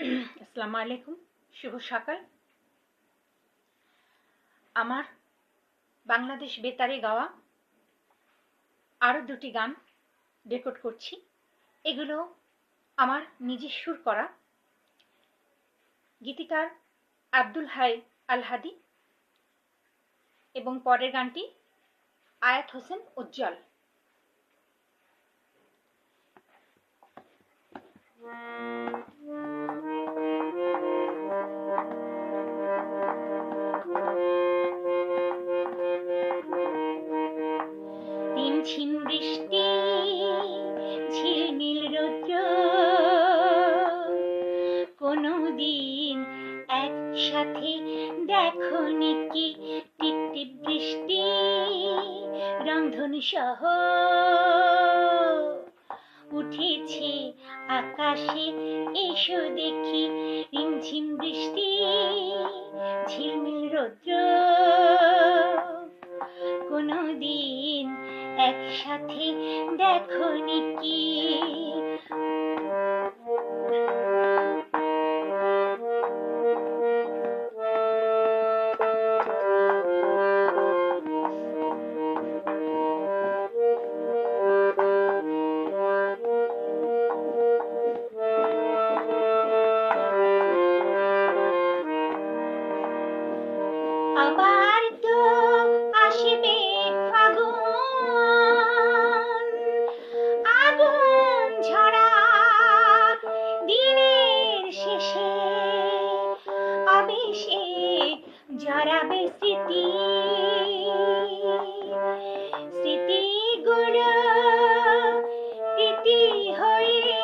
আসসালামু আলাইকুম, শুভ সকাল। আমার বাংলাদেশ বেতারে গাওয়া আরও দুটি গান রেকর্ড করছি। এগুলো আমার নিজের সুর করা। গীতিকার আব্দুল হাই আল হাদি এবং পরের গানটি আয়াত হোসেন উজ্জ্বল। ঝিম বৃষ্টি, ঝিলমিল রৌদ্র, কোনদিন একসাথে দেখোনি কি টিপ টিপ বৃষ্টি রংধনু সহ উঠেছে আকাশে, এসো দেখি রিমঝিম বৃষ্টি, ঝিলমিল রৌদ্র, কোনদিন একসাথে দেখোনি কি। আবার তো আসবে ফাগুন, আগুন ঝরা দিনের শেষে আবেশে জড়াবে স্মৃতি, স্মৃতিগুলো প্রীতি হয়ে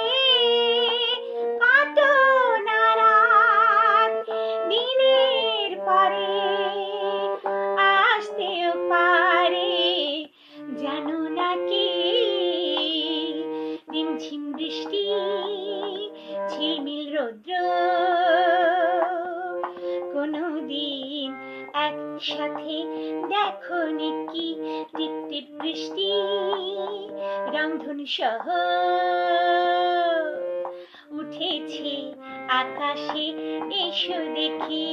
কত নারাত দিনের পরে আসতেও পারে, জানো নাকি রিমঝিম বৃষ্টি, ঝিলমিল রৌদ্র, কোনদিন একসাথে দেখোনি কি টিপ টিপ বৃষ্টি রংধনু সহ উঠেছে আকাশে, এসো দেখি।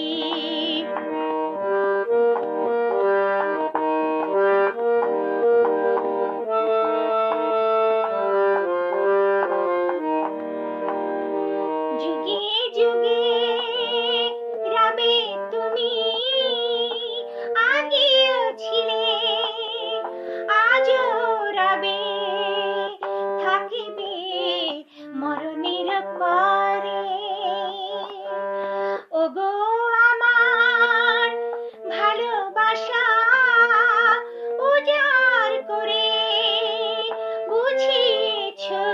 যুগে যুগে রবে তুমি, আগেও ছিলে, আজও রবে, থাকিবে মরণের পরে। ওগো আমার ভালোবাসা উজাড় করে বুঝিয়েছো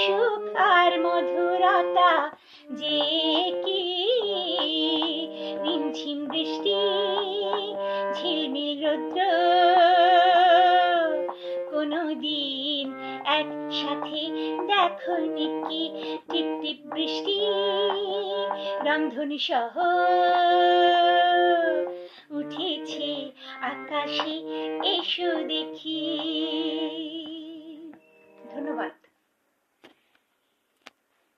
সুখ আর মধুরতা যে কি, রিমঝিম বৃষ্টি, ঝিলমিল রৌদ্র, কোনদিন একসাথে দেখোনি কি টিপ টিপ বৃষ্টি রংধনু সহ উঠেছে আকাশে, এসো দেখি। ধন্যবাদ।